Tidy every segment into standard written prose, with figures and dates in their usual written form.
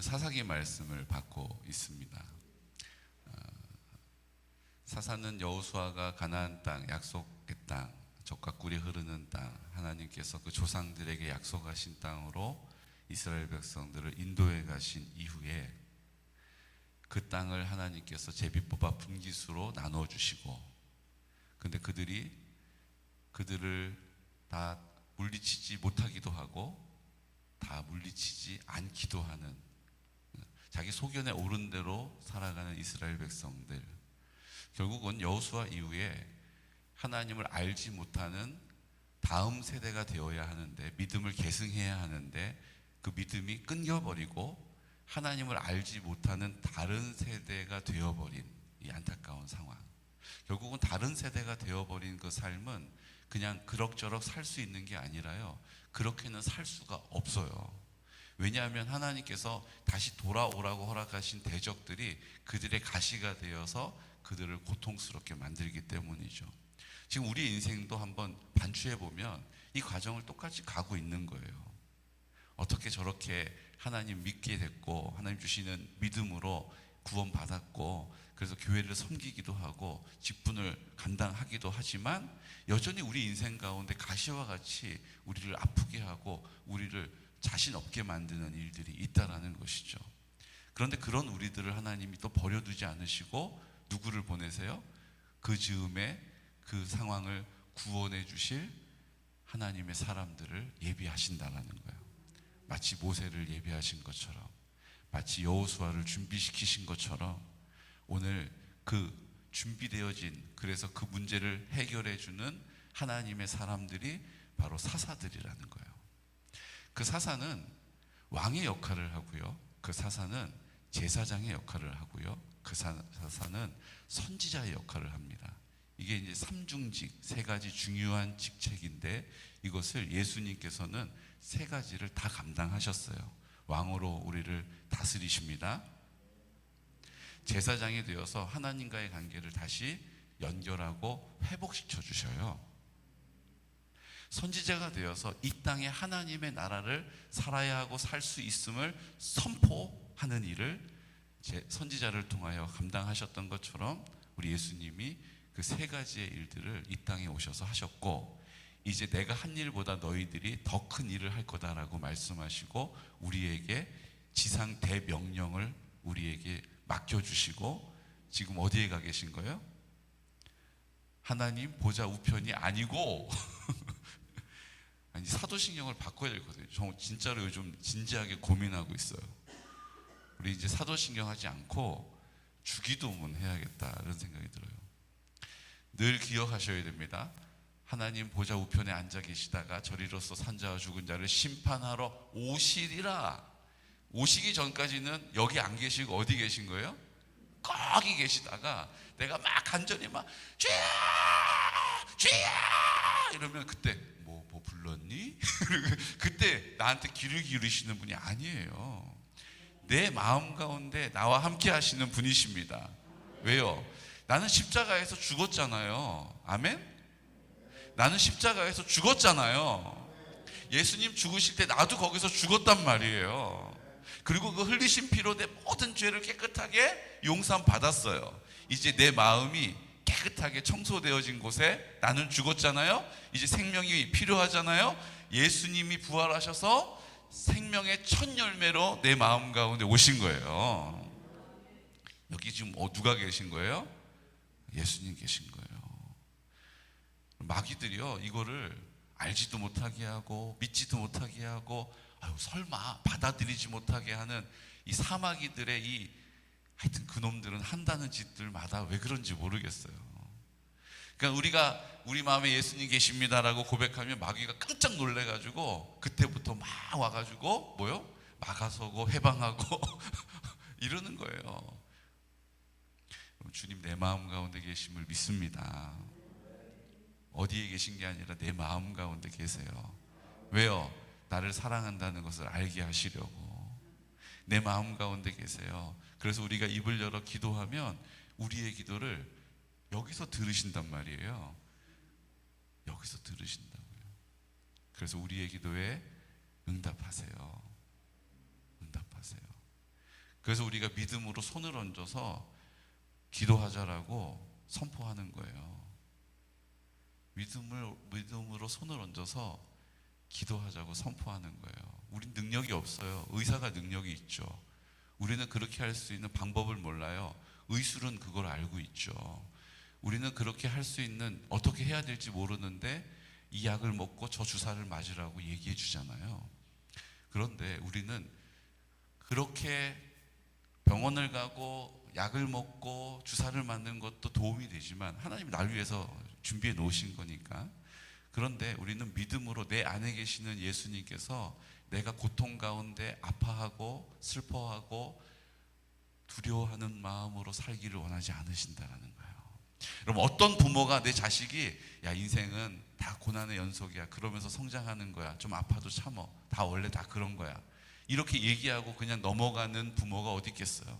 사사기 말씀을 받고 있습니다. 사사는 여호수아가 가나안 땅, 약속의 땅, 젖과 꿀이 흐르는 땅, 하나님께서 그 조상들에게 약속하신 땅으로 이스라엘 백성들을 인도해 가신 이후에 그 땅을 하나님께서 제비 뽑아 분깃으로 나누어 주시고, 근데 그들을 다 물리치지 못하기도 하고 다 물리치지 않기도 하는, 자기 소견에 오른 대로 살아가는 이스라엘 백성들. 결국은 여호수아 이후에 하나님을 알지 못하는 다음 세대가 되어야 하는데, 믿음을 계승해야 하는데 그 믿음이 끊겨버리고 하나님을 알지 못하는 다른 세대가 되어버린 이 안타까운 상황. 결국은 다른 세대가 되어버린 그 삶은 그냥 그럭저럭 살 수 있는 게 아니라요, 그렇게는 살 수가 없어요. 왜냐하면 하나님께서 다시 돌아오라고 허락하신 대적들이 그들의 가시가 되어서 그들을 고통스럽게 만들기 때문이죠. 지금 우리 인생도 한번 반추해 보면 이 과정을 똑같이 가고 있는 거예요. 어떻게 저렇게 하나님 믿게 됐고, 하나님 주시는 믿음으로 구원받았고, 그래서 교회를 섬기기도 하고 직분을 감당하기도 하지만 여전히 우리 인생 가운데 가시와 같이 우리를 아프게 하고 우리를 자신 없게 만드는 일들이 있다라는 것이죠. 그런데 그런 우리들을 하나님이 또 버려두지 않으시고 누구를 보내세요? 그 즈음에 그 상황을 구원해 주실 하나님의 사람들을 예비하신다라는 거예요. 마치 모세를 예비하신 것처럼, 마치 여호수아를 준비시키신 것처럼 오늘 그 준비되어진, 그래서 그 문제를 해결해 주는 하나님의 사람들이 바로 사사들이라는 거예요. 그 사사는 왕의 역할을 하고요, 그 사사는 제사장의 역할을 하고요, 그 사사는 선지자의 역할을 합니다. 이게 이제 삼중직, 세 가지 중요한 직책인데 이것을 예수님께서는 세 가지를 다 감당하셨어요. 왕으로 우리를 다스리십니다. 제사장이 되어서 하나님과의 관계를 다시 연결하고 회복시켜 주셔요. 선지자가 되어서 이 땅에 하나님의 나라를 살아야 하고 살 수 있음을 선포하는 일을 선지자를 통하여 감당하셨던 것처럼 우리 예수님이 그 세 가지의 일들을 이 땅에 오셔서 하셨고, 이제 내가 한 일보다 너희들이 더 큰 일을 할 거다라고 말씀하시고 우리에게 지상 대명령을 우리에게 맡겨주시고 지금 어디에 가 계신 거예요? 하나님 보좌 우편이 아니고 아니, 사도신경을 바꿔야 되거든요. 저 진짜로 요즘 진지하게 고민하고 있어요. 우리 이제 사도신경 하지 않고 주기도문 해야겠다 이런 생각이 들어요. 늘 기억하셔야 됩니다. 하나님 보좌 우편에 앉아 계시다가 저리로서 산자와 죽은 자를 심판하러 오시리라. 오시기 전까지는 여기 안 계시고 어디 계신 거예요? 거기 계시다가 내가 막 간절히 막 주야 주야 이러면 그때 뭐 불렀니? 그때 나한테 귀를 기울이시는 분이 아니에요. 내 마음 가운데 나와 함께 하시는 분이십니다. 왜요? 나는 십자가에서 죽었잖아요. 아멘? 나는 십자가에서 죽었잖아요. 예수님 죽으실 때 나도 거기서 죽었단 말이에요. 그리고 그 흘리신 피로 내 모든 죄를 깨끗하게 용서함 받았어요. 이제 내 마음이 깨끗하게 청소되어진 곳에 나는 죽었잖아요. 이제 생명이 필요하잖아요. 예수님이 부활하셔서 생명의 첫 열매로 내 마음 가운데 오신 거예요. 여기 지금 누가 계신 거예요? 예수님 계신 거예요. 마귀들이요, 이거를 알지도 못하게 하고 믿지도 못하게 하고 설마 받아들이지 못하게 하는 이 사마귀들의 이 하여튼 그놈들은 한다는 짓들마다 왜 그런지 모르겠어요. 그러니까 우리가 우리 마음에 예수님 계십니다라고 고백하면 마귀가 깜짝 놀래가지고 그때부터 막 와가지고 뭐요? 막아서고 해방하고 이러는 거예요. 주님 내 마음 가운데 계심을 믿습니다. 어디에 계신 게 아니라 내 마음 가운데 계세요. 왜요? 나를 사랑한다는 것을 알게 하시려고 내 마음 가운데 계세요. 그래서 우리가 입을 열어 기도하면 우리의 기도를 여기서 들으신단 말이에요. 여기서 들으신다고요. 그래서 우리의 기도에 응답하세요. 응답하세요. 그래서 우리가 믿음으로 손을 얹어서 기도하자라고 선포하는 거예요. 믿음으로 손을 얹어서 기도하자고 선포하는 거예요. 우린 능력이 없어요. 의사가 능력이 있죠. 우리는 그렇게 할 수 있는 방법을 몰라요. 의술은 그걸 알고 있죠. 우리는 그렇게 할 수 있는, 어떻게 해야 될지 모르는데 이 약을 먹고 저 주사를 맞으라고 얘기해 주잖아요. 그런데 우리는 그렇게 병원을 가고 약을 먹고 주사를 맞는 것도 도움이 되지만 하나님이 날 위해서 준비해 놓으신 거니까. 그런데 우리는 믿음으로 내 안에 계시는 예수님께서 내가 고통 가운데 아파하고 슬퍼하고 두려워하는 마음으로 살기를 원하지 않으신다라는 거예요. 여러분, 어떤 부모가 내 자식이 야, 인생은 다 고난의 연속이야, 그러면서 성장하는 거야, 좀 아파도 참어, 다 원래 다 그런 거야, 이렇게 얘기하고 그냥 넘어가는 부모가 어디 있겠어요?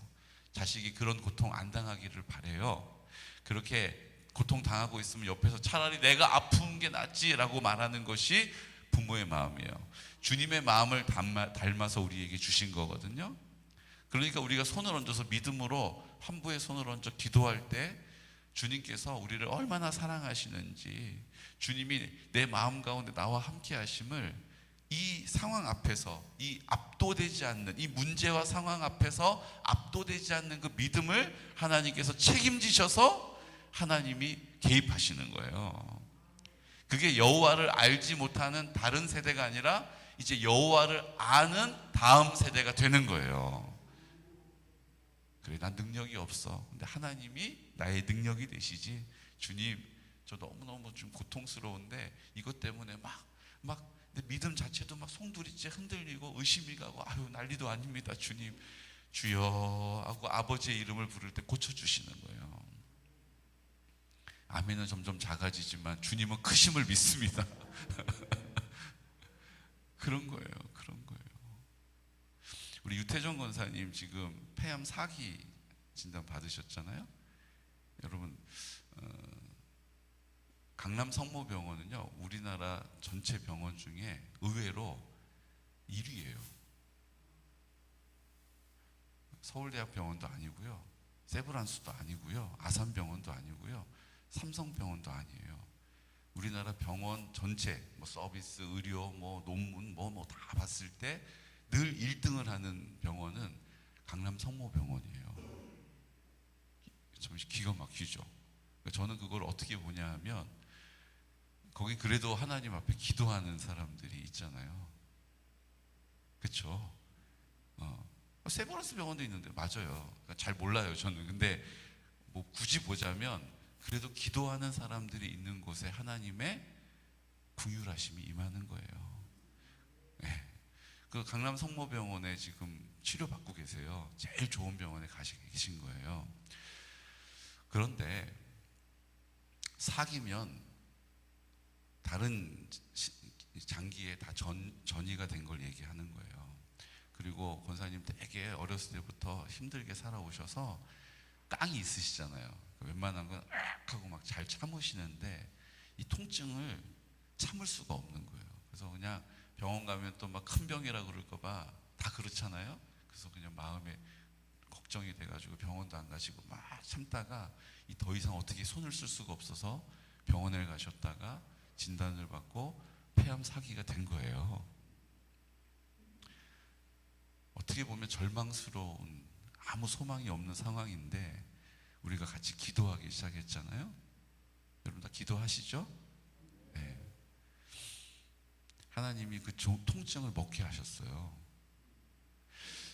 자식이 그런 고통 안 당하기를 바래요. 그렇게 고통 당하고 있으면 옆에서 차라리 내가 아픈 게 낫지라고 말하는 것이 부모의 마음이에요. 주님의 마음을 닮아서 우리에게 주신 거거든요. 그러니까 우리가 손을 얹어서 믿음으로 환부에 손을 얹어 기도할 때 주님께서 우리를 얼마나 사랑하시는지, 주님이 내 마음 가운데 나와 함께 하심을 이 상황 앞에서, 이 압도되지 않는 이 문제와 상황 앞에서 압도되지 않는 그 믿음을 하나님께서 책임지셔서 하나님이 개입하시는 거예요. 그게 여호와를 알지 못하는 다른 세대가 아니라 이제 여호와를 아는 다음 세대가 되는 거예요. 그래, 난 능력이 없어. 근데 하나님이 나의 능력이 되시지. 주님, 저 너무너무 좀 고통스러운데 이것 때문에 막 내 믿음 자체도 막 송두리째 흔들리고 의심이 가고, 아유, 난리도 아닙니다, 주님. 주여 하고 아버지의 이름을 부를 때 고쳐주시는 거예요. 아멘은 점점 작아지지만 주님은 크심을 믿습니다. 그런 거예요. 그런 거예요. 우리 유태정 권사님 지금 폐암 4기 진단 받으셨잖아요. 여러분, 강남 성모병원은요, 우리나라 전체 병원 중에 의외로 1위예요. 서울대학병원도 아니고요, 세브란스도 아니고요, 아산병원도 아니고요, 삼성병원도 아니에요. 우리나라 병원 전체, 뭐 서비스, 의료, 뭐 논문, 뭐 다 봤을 때 늘 1등을 하는 병원은 강남 성모병원이에요. 참 기가 막히죠. 저는 그걸 어떻게 보냐 하면, 거기 그래도 하나님 앞에 기도하는 사람들이 있잖아요. 그렇죠? 세브란스 병원도 있는데, 맞아요. 그러니까 잘 몰라요, 저는. 근데 뭐 굳이 보자면 그래도 기도하는 사람들이 있는 곳에 하나님의 긍휼하심이 임하는 거예요. 네. 그 강남 성모병원에 지금 치료받고 계세요. 제일 좋은 병원에 계신 거예요. 그런데 사기면 다른 장기에 다 전이가 된 걸 얘기하는 거예요. 그리고 권사님 되게 어렸을 때부터 힘들게 살아오셔서 깡이 있으시잖아요. 웬만한 건 하고 막 잘 참으시는데 이 통증을 참을 수가 없는 거예요. 그래서 그냥 병원 가면 또 막 큰 병이라 그럴까봐 다 그렇잖아요. 그래서 그냥 마음에 걱정이 돼가지고 병원도 안 가시고 막 참다가 더 이상 어떻게 손을 쓸 수가 없어서 병원에 가셨다가 진단을 받고 폐암 4기가 된 거예요. 어떻게 보면 절망스러운, 아무 소망이 없는 상황인데 우리가 같이 기도하기 시작했잖아요. 여러분 다 기도하시죠? 네. 하나님이 그 통증을 먹게 하셨어요.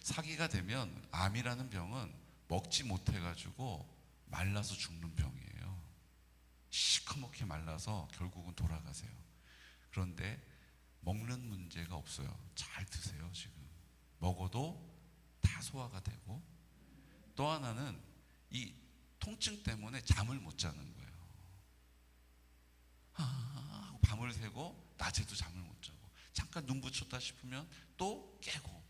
4기가 되면, 암이라는 병은 먹지 못해가지고 말라서 죽는 병이에요. 시커멓게 말라서 결국은 돌아가세요. 그런데 먹는 문제가 없어요. 잘 드세요. 지금 먹어도 다 소화가 되고, 또 하나는 이 통증 때문에 잠을 못 자는 거예요. 하고 밤을 새고 낮에도 잠을 못 자고, 잠깐 눈 붙였다 싶으면 또 깨고,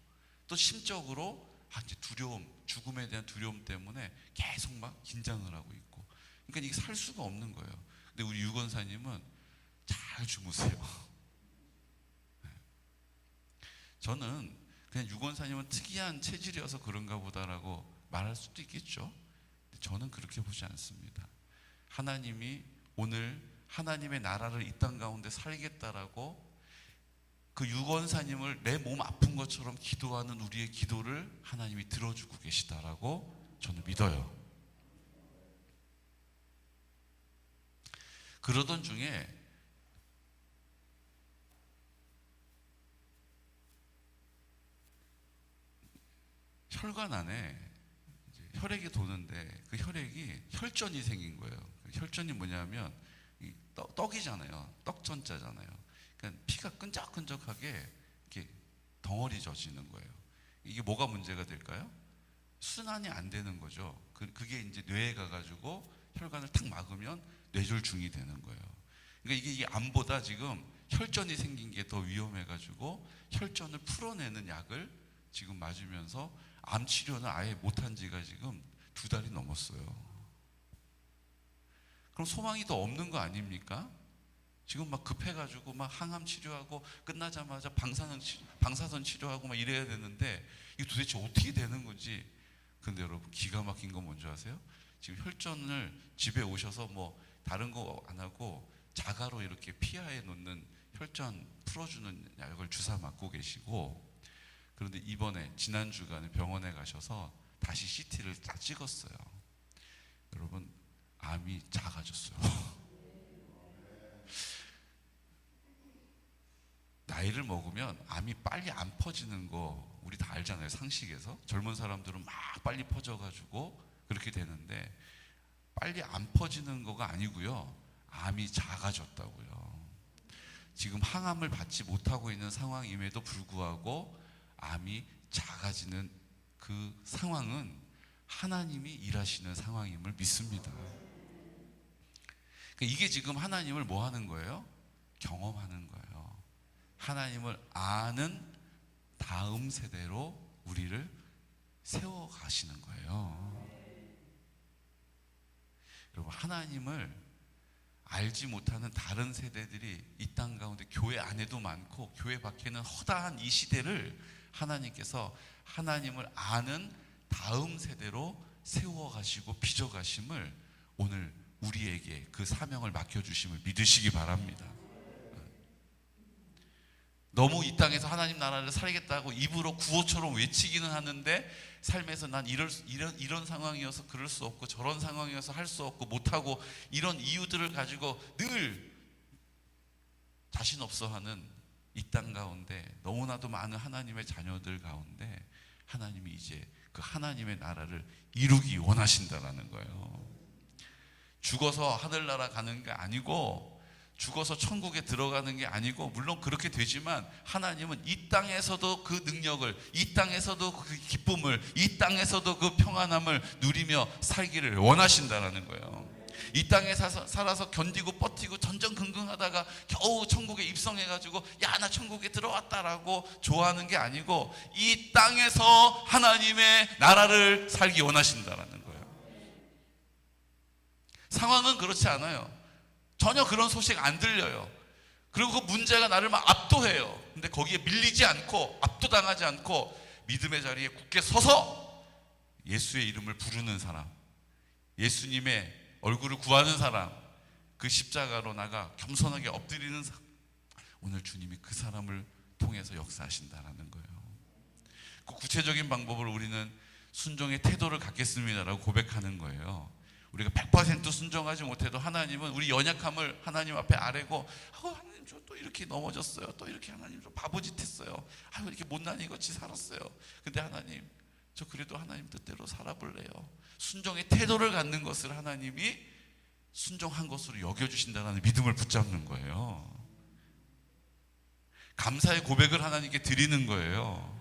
또 심적으로 이제 두려움, 죽음에 대한 두려움 때문에 계속 막 긴장을 하고 있고, 그러니까 이게 살 수가 없는 거예요. 근데 우리 유 권사님은 잘 주무세요. 저는 그냥 유권사님은 특이한 체질이어서 그런가 보다라고 말할 수도 있겠죠. 저는 그렇게 보지 않습니다. 하나님이 오늘 하나님의 나라를 이 땅 가운데 살겠다라고 그 유권사님을 내 몸 아픈 것처럼 기도하는 우리의 기도를 하나님이 들어주고 계시다라고 저는 믿어요. 그러던 중에 혈관 안에 혈액이 도는데 그 혈액이 혈전이 생긴 거예요. 혈전이 뭐냐면 떡이잖아요. 떡전자잖아요. 그러니까 피가 끈적끈적하게 이렇게 덩어리 져지는 거예요. 이게 뭐가 문제가 될까요? 순환이 안 되는 거죠. 그게 이제 뇌에 가가지고 혈관을 탁 막으면 뇌졸중이 되는 거예요. 그러니까 이게 암보다 지금 혈전이 생긴 게 더 위험해가지고 혈전을 풀어내는 약을 지금 맞으면서 암 치료는 아예 못한 지가 지금 2달이 넘었어요. 그럼 소망이 더 없는 거 아닙니까? 지금 막 급해가지고 막 항암 치료하고 끝나자마자 방사선 치료하고 막 이래야 되는데 이게 도대체 어떻게 되는 건지. 근데 여러분 기가 막힌 건 뭔지 아세요? 지금 혈전을 집에 오셔서 뭐 다른 거 안 하고 자가로 이렇게 피하에 놓는 혈전 풀어주는 약을 주사 맞고 계시고, 그런데 이번에 지난 주간에 병원에 가셔서 다시 CT를 다 찍었어요. 여러분 암이 작아졌어요. 나이를 먹으면 암이 빨리 안 퍼지는 거 우리 다 알잖아요. 상식에서 젊은 사람들은 막 빨리 퍼져가지고 그렇게 되는데 빨리 안 퍼지는 거가 아니고요, 암이 작아졌다고요. 지금 항암을 받지 못하고 있는 상황임에도 불구하고 암이 작아지는 그 상황은 하나님이 일하시는 상황임을 믿습니다. 그러니까 이게 지금 하나님을 뭐 하는 거예요? 경험하는 거예요. 하나님을 아는 다음 세대로 우리를 세워가시는 거예요. 여러분 하나님을 알지 못하는 다른 세대들이 이 땅 가운데 교회 안에도 많고 교회 밖에는 허다한 이 시대를 하나님께서 하나님을 아는 다음 세대로 세워가시고 빚어가심을 오늘 우리에게 그 사명을 맡겨주심을 믿으시기 바랍니다. 너무 이 땅에서 하나님 나라를 살겠다고 입으로 구호처럼 외치기는 하는데 삶에서 난 이런 상황이어서 그럴 수 없고 저런 상황이어서 할 수 없고 못하고 이런 이유들을 가지고 늘 자신 없어 하는 이 땅 가운데 너무나도 많은 하나님의 자녀들 가운데 하나님이 이제 그 하나님의 나라를 이루기 원하신다라는 거예요. 죽어서 하늘나라 가는 게 아니고 죽어서 천국에 들어가는 게 아니고, 물론 그렇게 되지만 하나님은 이 땅에서도 그 능력을, 이 땅에서도 그 기쁨을, 이 땅에서도 그 평안함을 누리며 살기를 원하신다라는 거예요. 이 땅에 살아서 견디고 버티고 전전긍긍하다가 겨우 천국에 입성해가지고 야 나 천국에 들어왔다라고 좋아하는 게 아니고 이 땅에서 하나님의 나라를 살기 원하신다라는 거예요. 상황은 그렇지 않아요. 전혀 그런 소식 안 들려요. 그리고 그 문제가 나를 막 압도해요. 근데 거기에 밀리지 않고 압도당하지 않고 믿음의 자리에 굳게 서서 예수의 이름을 부르는 사람, 예수님의 얼굴을 구하는 사람, 그 십자가로 나가 겸손하게 엎드리는 사람, 오늘 주님이 그 사람을 통해서 역사하신다라는 거예요. 그 구체적인 방법을 우리는 순종의 태도를 갖겠습니다라고 고백하는 거예요. 우리가 100% 순종하지 못해도 하나님은 우리 연약함을 하나님 앞에 아뢰고, 하나님 저 또 이렇게 넘어졌어요, 또 이렇게 하나님 저 바보짓 했어요, 이렇게 못난 이같이 살았어요. 근데 하나님 저 그래도 하나님 뜻대로 살아볼래요. 순종의 태도를 갖는 것을 하나님이 순종한 것으로 여겨주신다는 믿음을 붙잡는 거예요. 감사의 고백을 하나님께 드리는 거예요.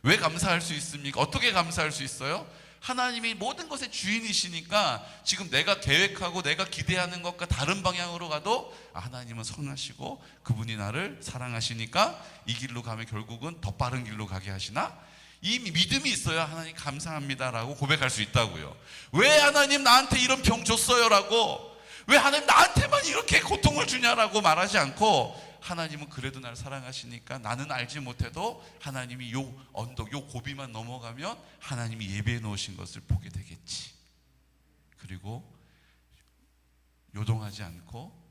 왜 감사할 수 있습니까? 어떻게 감사할 수 있어요? 하나님이 모든 것의 주인이시니까 지금 내가 계획하고 내가 기대하는 것과 다른 방향으로 가도 하나님은 선하시고 그분이 나를 사랑하시니까 이 길로 가면 결국은 더 빠른 길로 가게 하시나? 이 믿음이 있어야 하나님 감사합니다라고 고백할 수 있다고요. 왜 하나님 나한테 이런 병 줬어요? 라고, 왜 하나님 나한테만 이렇게 고통을 주냐라고 말하지 않고 하나님은 그래도 날 사랑하시니까 나는 알지 못해도 하나님이 요 언덕, 요 고비만 넘어가면 하나님이 예배해 놓으신 것을 보게 되겠지. 그리고 요동하지 않고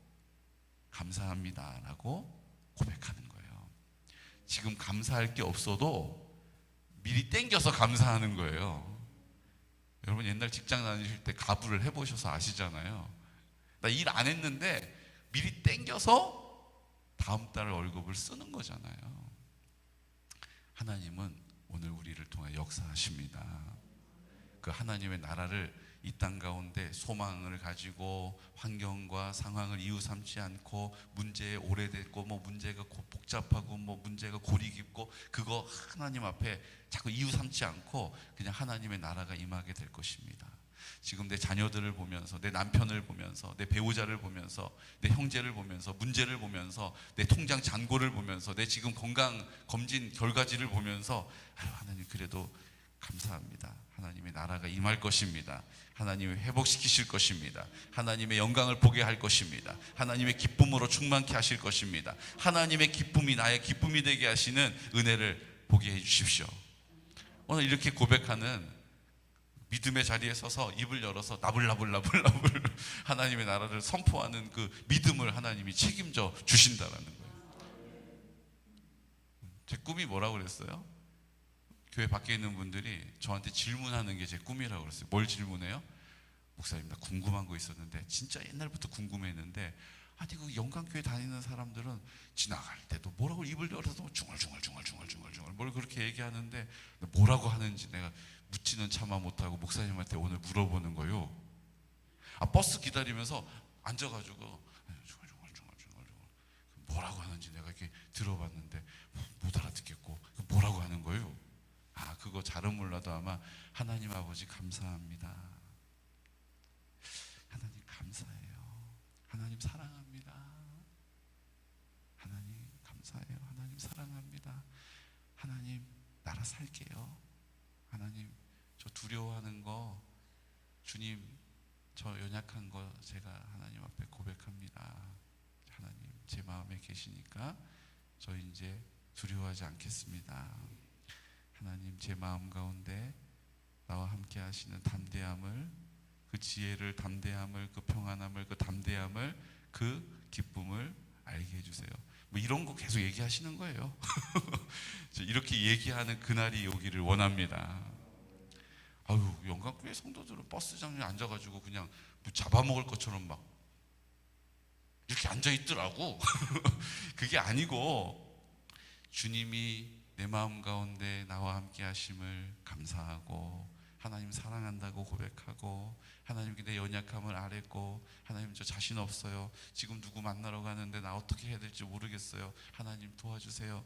감사합니다라고 고백하는 거예요. 지금 감사할 게 없어도 미리 땡겨서 감사하는 거예요. 여러분 옛날 직장 다니실 때 가부를 해보셔서 아시잖아요. 나 일 안 했는데 미리 땡겨서 다음 달 월급을 쓰는 거잖아요. 하나님은 오늘 우리를 통해 역사하십니다. 그 하나님의 나라를 이 땅 가운데 소망을 가지고 환경과 상황을 이유 삼지 않고 문제에 오래됐고 뭐 문제가 복잡하고 뭐 문제가 골이 깊고 그거 하나님 앞에 자꾸 이유 삼지 않고 그냥 하나님의 나라가 임하게 될 것입니다. 지금 내 자녀들을 보면서, 내 남편을 보면서, 내 배우자를 보면서, 내 형제를 보면서, 문제를 보면서, 내 통장 잔고를 보면서, 내 지금 건강 검진 결과지를 보면서 하나님 그래도 감사합니다. 하나님의 나라가 임할 것입니다. 하나님이 회복시키실 것입니다. 하나님의 영광을 보게 할 것입니다. 하나님의 기쁨으로 충만케 하실 것입니다. 하나님의 기쁨이 나의 기쁨이 되게 하시는 은혜를 보게 해주십시오. 오늘 이렇게 고백하는 믿음의 자리에 서서 입을 열어서 나불나불 하나님의 나라를 선포하는 그 믿음을 하나님이 책임져 주신다라는 거예요. 제 꿈이 뭐라고 그랬어요? 교회 밖에 있는 분들이 저한테 질문하는 게 제 꿈이라고 그랬어요. 뭘 질문해요? 목사님, 나 궁금한 거 있었는데, 진짜 옛날부터 궁금했는데, 아니 그 영광교회 다니는 사람들은 지나갈 때도 뭐라고 입을 열어서 중얼중얼 뭘 그렇게 얘기하는데 뭐라고 하는지 내가 묻지는 차마 못하고 목사님한테 오늘 물어보는 거요. 버스 기다리면서 앉아가지고 중얼중얼 뭐라고 하는지 내가 이렇게 들어봤는데 못 알아듣겠고 뭐라고 하는 거요. 그거 잘은 몰라도 아마 하나님 아버지 감사합니다. 하나님 감사해요. 하나님 사랑합니다. 하나님 감사해요. 하나님 사랑합니다. 하나님 나라 살게요. 하나님 저 두려워하는 거 주님 저 연약한 거 제가 하나님 앞에 고백합니다. 하나님 제 마음에 계시니까 저 이제 두려워하지 않겠습니다. 하나님 제 마음 가운데 나와 함께 하시는 담대함을, 그 지혜를, 담대함을, 그 평안함을, 그 담대함을, 그 기쁨을 알게 해주세요. 뭐 이런 거 계속 얘기하시는 거예요. 이렇게 얘기하는 그날이 오기를 원합니다. 영광교회 성도들은 버스장에 앉아가지고 그냥 뭐 잡아먹을 것처럼 막 이렇게 앉아있더라고. 그게 아니고 주님이 내 마음 가운데 나와 함께 하심을 감사하고 하나님 사랑한다고 고백하고 하나님께 내 연약함을 아뢰고 하나님 저 자신 없어요. 지금 누구 만나러 가는데 나 어떻게 해야 될지 모르겠어요. 하나님 도와주세요.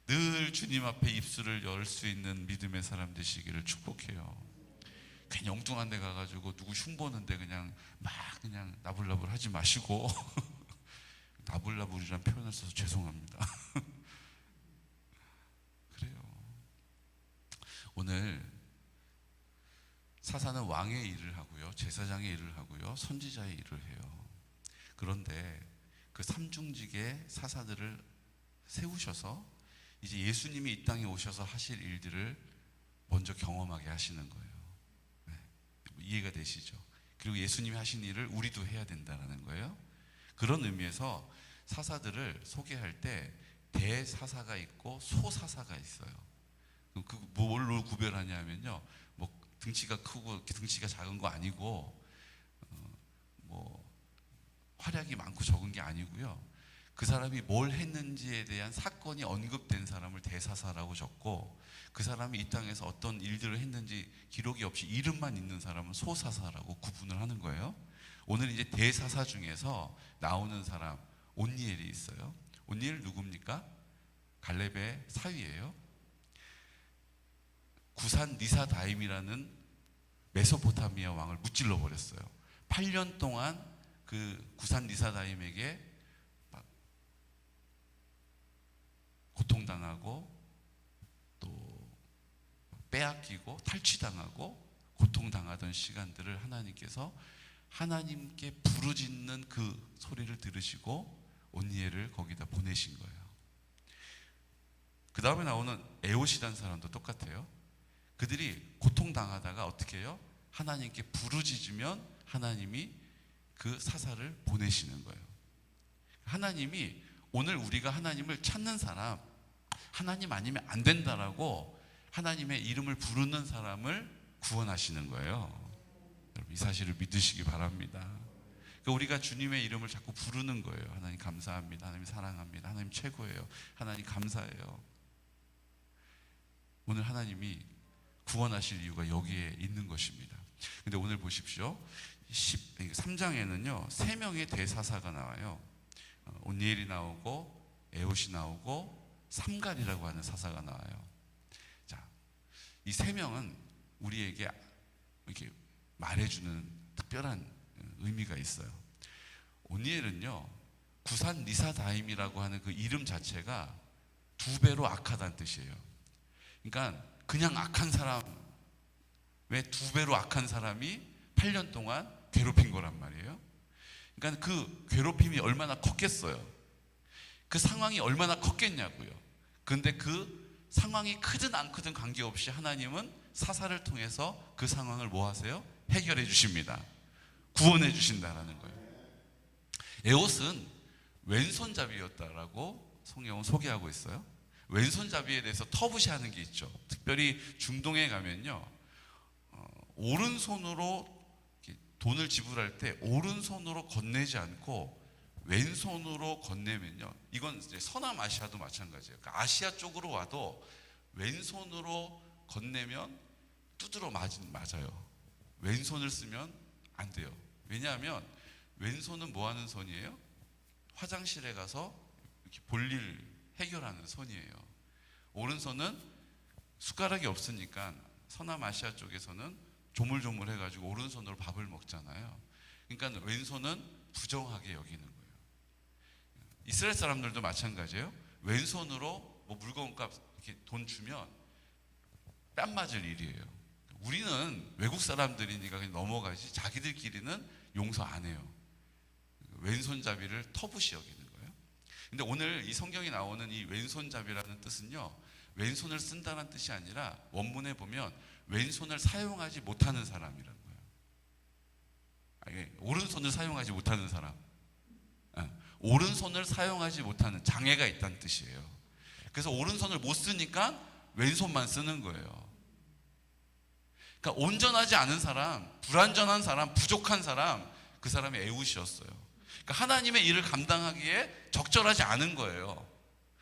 늘 주님 앞에 입술을 열 수 있는 믿음의 사람 되시기를 축복해요. 괜히 엉뚱한 데 가가지고 누구 흉보는데 그냥 나불나불 하지 마시고 나불나불이란 표현을 써서 죄송합니다. 오늘 사사는 왕의 일을 하고요, 제사장의 일을 하고요, 선지자의 일을 해요. 그런데 그 삼중직의 사사들을 세우셔서 이제 예수님이 이 땅에 오셔서 하실 일들을 먼저 경험하게 하시는 거예요. 네, 이해가 되시죠? 그리고 예수님이 하신 일을 우리도 해야 된다는 거예요. 그런 의미에서 사사들을 소개할 때 대사사가 있고 소사사가 있어요. 그 뭘로 구별하냐면요, 뭐 등치가 크고 등치가 작은 거 아니고 뭐 활약이 많고 적은 게 아니고요. 그 사람이 뭘 했는지에 대한 사건이 언급된 사람을 대사사라고 적고, 그 사람이 이 땅에서 어떤 일들을 했는지 기록이 없이 이름만 있는 사람은 소사사라고 구분을 하는 거예요. 오늘 이제 대사사 중에서 나오는 사람 온니엘이 있어요. 온니엘 누굽니까? 갈렙의 사위예요. 구산 리사다임이라는 메소포타미아 왕을 무찔러 버렸어요. 8년 동안 그 구산 리사다임에게 고통당하고 또 빼앗기고 탈취당하고 고통당하던 시간들을 하나님께서 하나님께 부르짖는 그 소리를 들으시고 온니엘을 거기다 보내신 거예요. 그 다음에 나오는 에옷이라는 사람도 똑같아요. 그들이 고통당하다가 어떻게 해요? 하나님께 부르짖으면 하나님이 그 사사를 보내시는 거예요. 하나님이 오늘 우리가 하나님을 찾는 사람, 하나님 아니면 안 된다라고 하나님의 이름을 부르는 사람을 구원하시는 거예요. 여러분, 이 사실을 믿으시기 바랍니다. 그러니까 우리가 주님의 이름을 자꾸 부르는 거예요. 하나님 감사합니다. 하나님 사랑합니다. 하나님 최고예요. 하나님 감사해요. 오늘 하나님이 구원하실 이유가 여기에 있는 것입니다. 근데 오늘 보십시오. 3장에는요 3명의 대사사가 나와요. 온니엘이 나오고 에옷이 나오고 삼갈이라고 하는 사사가 나와요. 자, 이 3명은 우리에게 이렇게 말해주는 특별한 의미가 있어요. 온니엘은요 구산 리사다임이라고 하는 그 이름 자체가 2배로 악하다는 뜻이에요. 그러니까 그냥 악한 사람, 왜 2배로 악한 사람이 8년 동안 괴롭힌 거란 말이에요. 그러니까 그 괴롭힘이 얼마나 컸겠어요. 그 상황이 얼마나 컸겠냐고요. 그런데 그 상황이 크든 안 크든 관계없이 하나님은 사사를 통해서 그 상황을 뭐 하세요? 해결해 주십니다. 구원해 주신다라는 거예요. 에옷은 왼손잡이였다라고 성경은 소개하고 있어요. 왼손잡이에 대해서 터부시하는 게 있죠. 특별히 중동에 가면요 오른손으로 돈을 지불할 때 오른손으로 건네지 않고 왼손으로 건네면요, 이건 이제 서남아시아도 마찬가지예요. 그러니까 아시아 쪽으로 와도 왼손으로 건네면 두드러 맞아요. 왼손을 쓰면 안 돼요. 왜냐하면 왼손은 뭐 하는 손이에요? 화장실에 가서 이렇게 볼일 해결하는 손이에요. 오른손은 숟가락이 없으니까 서남아시아 쪽에서는 조물조물 해가지고 오른손으로 밥을 먹잖아요. 그러니까 왼손은 부정하게 여기는 거예요. 이스라엘 사람들도 마찬가지예요. 왼손으로 뭐 물건 값 이렇게 돈 주면 뺨 맞을 일이에요. 우리는 외국 사람들이니까 그냥 넘어가지 자기들끼리는 용서 안 해요. 왼손잡이를 터부시 여기는 거예요. 근데 오늘 이 성경에 나오는 이 왼손잡이라는 뜻은요, 왼손을 쓴다는 뜻이 아니라 원문에 보면 왼손을 사용하지 못하는 사람이라는 거예요. 오른손을 사용하지 못하는 사람. 오른손을 사용하지 못하는 장애가 있다는 뜻이에요. 그래서 오른손을 못 쓰니까 왼손만 쓰는 거예요. 그러니까 온전하지 않은 사람, 불완전한 사람, 부족한 사람, 그 사람이 에웃이었어요. 그러니까 하나님의 일을 감당하기에 적절하지 않은 거예요.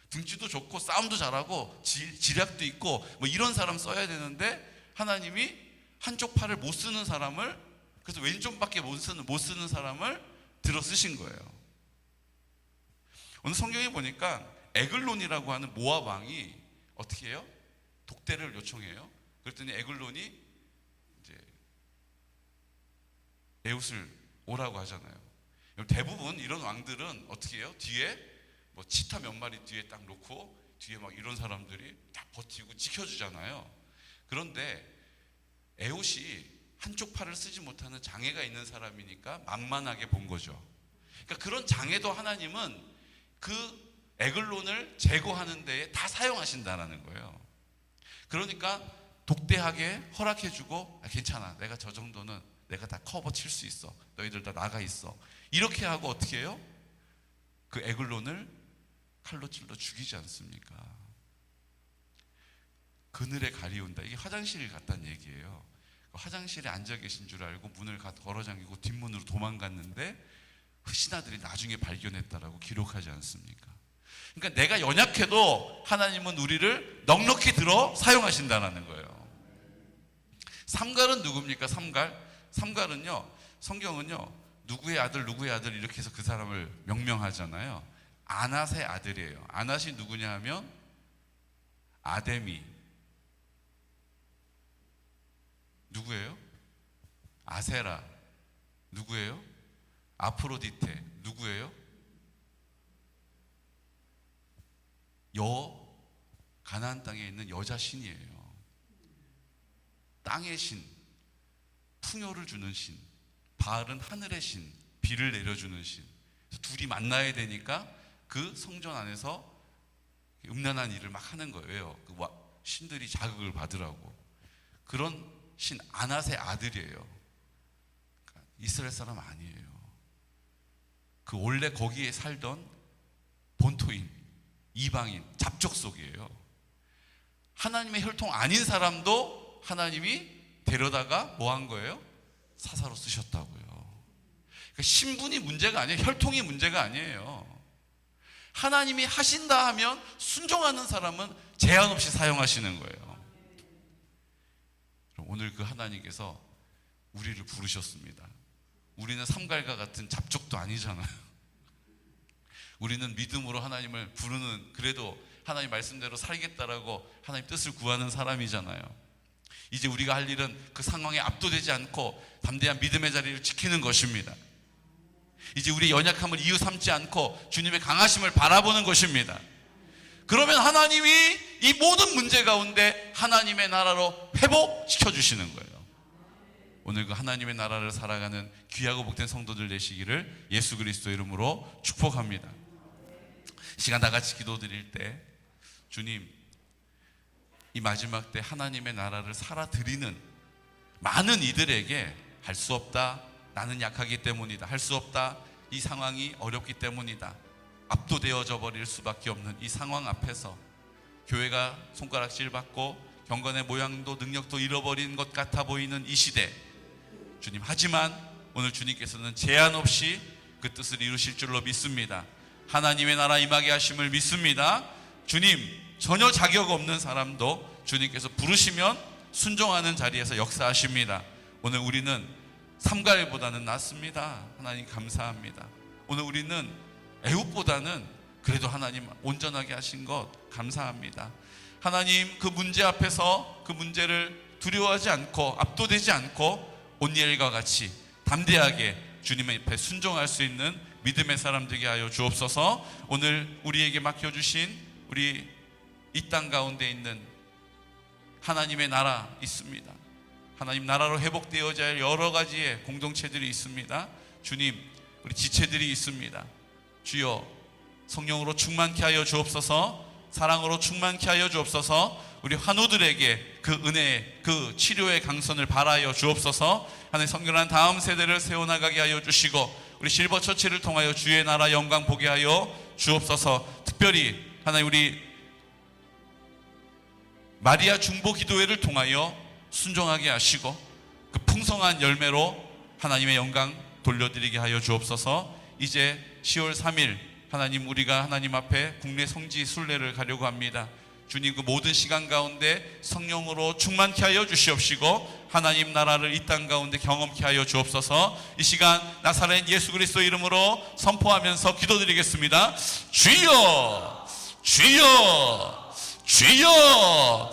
등치도 좋고 싸움도 잘하고 지략도 있고 뭐 이런 사람 써야 되는데 하나님이 한쪽 팔을 못 쓰는 사람을, 그래서 왼쪽밖에 못 쓰는 사람을 들어 쓰신 거예요. 오늘 성경에 보니까 에글론이라고 하는 모압 왕이 어떻게 해요? 독대를 요청해요. 그랬더니 에글론이 이제 에웃을 오라고 하잖아요. 대부분 이런 왕들은 어떻게 해요? 뒤에 뭐 치타 몇 마리 뒤에 딱 놓고 뒤에 막 이런 사람들이 다 버티고 지켜주잖아요. 그런데 에웃이 한쪽 팔을 쓰지 못하는 장애가 있는 사람이니까 만만하게 본 거죠. 그러니까 그런 장애도 하나님은 그 에글론을 제거하는 데에 다 사용하신다는 거예요. 그러니까 독대하게 허락해주고 괜찮아, 내가 저 정도는 내가 다 커버 칠 수 있어, 너희들 다 나가 있어, 이렇게 하고 어떻게 해요? 그 에글론을 칼로 찔러 죽이지 않습니까? 그늘에 가리운다. 이게 화장실 갔다는 얘기예요. 화장실에 앉아 계신 줄 알고 문을 걸어 잠기고 뒷문으로 도망갔는데 신하들이 나중에 발견했다라고 기록하지 않습니까? 그러니까 내가 연약해도 하나님은 우리를 넉넉히 들어 사용하신다는 거예요. 삼갈은 누굽니까? 삼갈은요, 성경은요 누구의 아들 이렇게 해서 그 사람을 명명하잖아요. 아낫의 아들이에요. 아낫이 누구냐 하면 아데미, 누구예요? 아세라, 누구예요? 아프로디테, 누구예요? 가나안 땅에 있는 여자 신이에요. 땅의 신, 풍요를 주는 신. 바알은 하늘의 신, 비를 내려주는 신. 둘이 만나야 되니까 그 성전 안에서 음란한 일을 막 하는 거예요. 그 신들이 자극을 받으라고. 그런 신 아낫의 아들이에요. 그러니까 이스라엘 사람 아니에요. 그 원래 거기에 살던 본토인, 이방인, 잡족속이에요. 하나님의 혈통 아닌 사람도 하나님이 데려다가 뭐 한 거예요? 사사로 쓰셨다고요. 그러니까 신분이 문제가 아니에요. 혈통이 문제가 아니에요. 하나님이 하신다 하면 순종하는 사람은 제한 없이 사용하시는 거예요. 오늘 그 하나님께서 우리를 부르셨습니다. 우리는 삼갈과 같은 잡족도 아니잖아요. 우리는 믿음으로 하나님을 부르는, 그래도 하나님 말씀대로 살겠다라고 하나님 뜻을 구하는 사람이잖아요. 이제 우리가 할 일은 그 상황에 압도되지 않고 담대한 믿음의 자리를 지키는 것입니다. 이제 우리의 연약함을 이유 삼지 않고 주님의 강하심을 바라보는 것입니다. 그러면 하나님이 이 모든 문제 가운데 하나님의 나라로 회복시켜 주시는 거예요. 오늘 그 하나님의 나라를 살아가는 귀하고 복된 성도들 되시기를 예수 그리스도 이름으로 축복합니다. 시간 다 같이 기도드릴 때, 주님, 이 마지막 때 하나님의 나라를 살아드리는 많은 이들에게 할 수 없다, 나는 약하기 때문이다, 할 수 없다, 이 상황이 어렵기 때문이다, 압도되어져 버릴 수밖에 없는 이 상황 앞에서 교회가 손가락질 받고 경건의 모양도 능력도 잃어버린 것 같아 보이는 이 시대, 주님, 하지만 오늘 주님께서는 제한 없이 그 뜻을 이루실 줄로 믿습니다. 하나님의 나라 임하게 하심을 믿습니다. 주님, 전혀 자격 없는 사람도 주님께서 부르시면 순종하는 자리에서 역사하십니다. 오늘 우리는 삼갈보다는 낫습니다. 하나님 감사합니다. 오늘 우리는 애굽보다는 그래도 하나님 온전하게 하신 것 감사합니다. 하나님, 그 문제 앞에서 그 문제를 두려워하지 않고 압도되지 않고 온니엘과 같이 담대하게 주님의 앞에 순종할 수 있는 믿음의 사람 되게 하여 주옵소서. 오늘 우리에게 맡겨주신 우리 이 땅 가운데 있는 하나님의 나라 있습니다. 하나님 나라로 회복되어야 할 여러 가지의 공동체들이 있습니다. 주님, 우리 지체들이 있습니다. 주여, 성령으로 충만케 하여 주옵소서. 사랑으로 충만케 하여 주옵소서. 우리 환우들에게 그 은혜, 그 치료의 강선을 바라여 주옵소서. 하나님 성결한 다음 세대를 세워나가게 하여 주시고 우리 실버처치를 통하여 주의 나라 영광 보게 하여 주옵소서. 특별히 하나님 우리 마리아 중보 기도회를 통하여 순종하게 하시고 그 풍성한 열매로 하나님의 영광 돌려드리게 하여 주옵소서. 이제 10월 3일 하나님, 우리가 하나님 앞에 국내 성지 순례를 가려고 합니다. 주님, 그 모든 시간 가운데 성령으로 충만케 하여 주시옵시고 하나님 나라를 이 땅 가운데 경험케 하여 주옵소서. 이 시간 나사렛 예수 그리스도 이름으로 선포하면서 기도드리겠습니다. 주여, 주여, 주여,